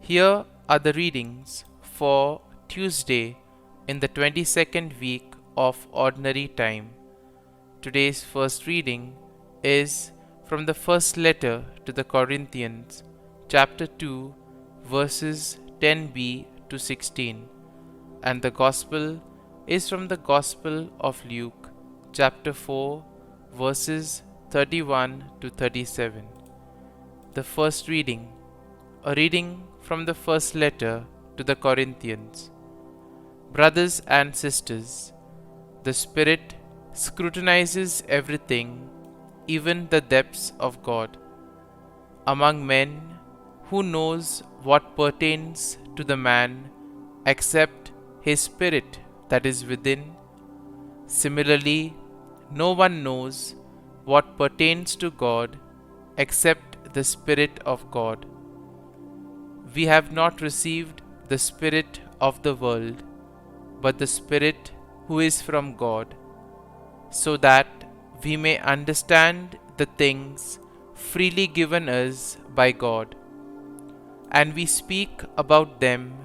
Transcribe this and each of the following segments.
Here are the readings for Tuesday in the 22nd week of Ordinary Time. Today's first reading is from the first letter to the Corinthians, chapter 2, verses 10b to 16, and the Gospel is from the Gospel of Luke, chapter 4, verses 31 to 37. The first reading, a reading from the first letter to the Corinthians. Brothers and sisters, the Spirit scrutinizes everything, even the depths of God. Among men, who knows what pertains to the man except his spirit that is within? Similarly, no one knows what pertains to God except the Spirit of God. We have not received the Spirit of the world, but the Spirit who is from God, so that we may understand the things freely given us by God. And we speak about them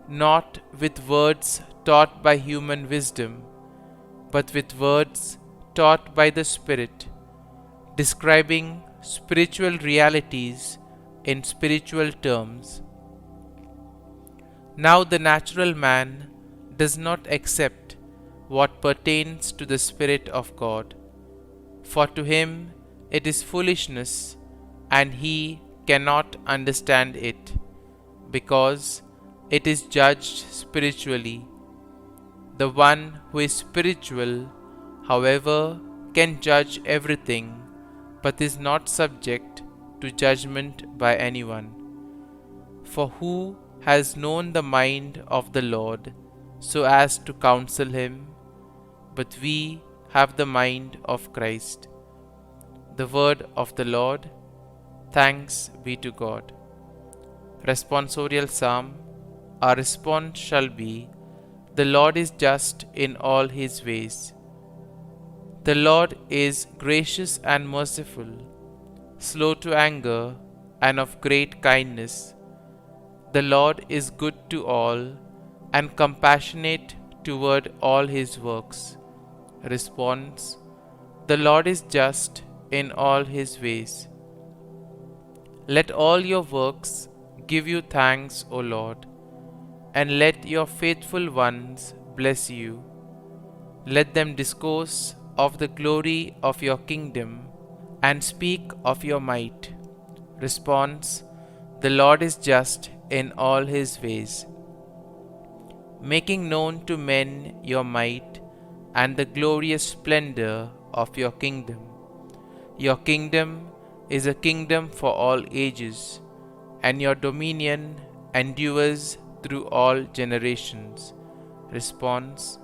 not with words taught by human wisdom, but with words taught by the Spirit, describing spiritual realities in spiritual terms. Now the natural man does not accept what pertains to the Spirit of God, for to him it is foolishness, and he cannot understand it, because it is judged spiritually. The one who is spiritual, however, can judge everything, but is not subject to judgment by anyone. For who has known the mind of the Lord so as to counsel him? But we have the mind of Christ. The word of the Lord. Thanks be to God. Responsorial Psalm. Our response shall be, the Lord is just in all his ways. The Lord is gracious and merciful, slow to anger, and of great kindness. The Lord is good to all, and compassionate toward all his works. Response: the Lord is just in all his ways. Let all your works give you thanks, O Lord, and let your faithful ones bless you. Let them discourse of the glory of your kingdom and speak of your might. Response: the Lord is just in all his ways, making known to men your might and the glorious splendor of your kingdom. Your kingdom is a kingdom for all ages, and your dominion endures through all generations. Response: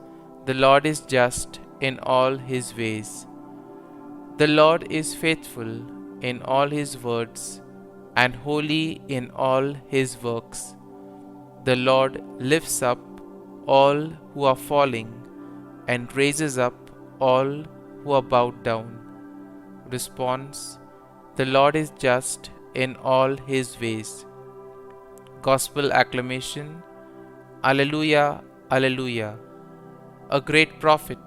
the Lord is just in all his ways. The Lord is faithful in all his words, and holy in all his works. The Lord lifts up all who are falling, and raises up all who are bowed down. Response: the Lord is just in all his ways. Gospel acclamation. Alleluia, Alleluia. A great prophet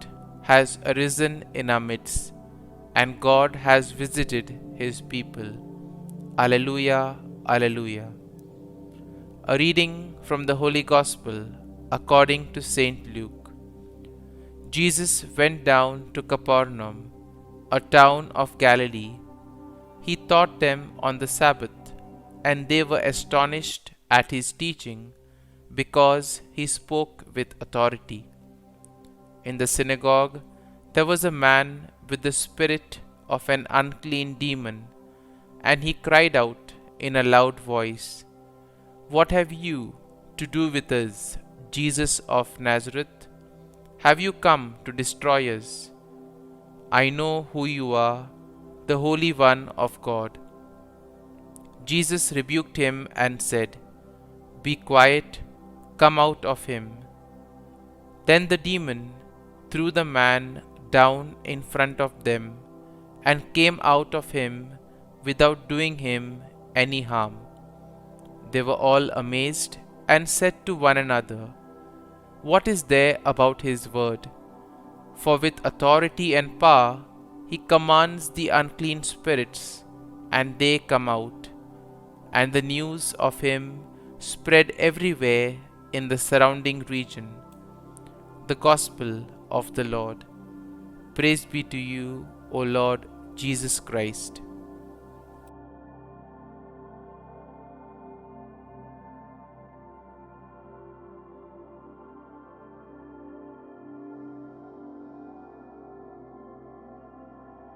has arisen in our midst, and God has visited his people. Alleluia, Alleluia. A reading from the Holy Gospel according to Saint Luke. Jesus went down to Capernaum, a town of Galilee. He taught them on the Sabbath, and they were astonished at his teaching, because he spoke with authority. In the synagogue there was a man with the spirit of an unclean demon, and he cried out in a loud voice, "What have you to do with us, Jesus of Nazareth? Have you come to destroy us? I know who you are, the Holy One of God." Jesus rebuked him and said, "Be quiet, come out of him." Then the demon threw the man down in front of them, and came out of him without doing him any harm. They were all amazed and said to one another, "What is there about his word? For with authority and power he commands the unclean spirits, and they come out." And the news of him spread everywhere in the surrounding region. The Gospel of the Lord. Praise be to you, O Lord Jesus Christ.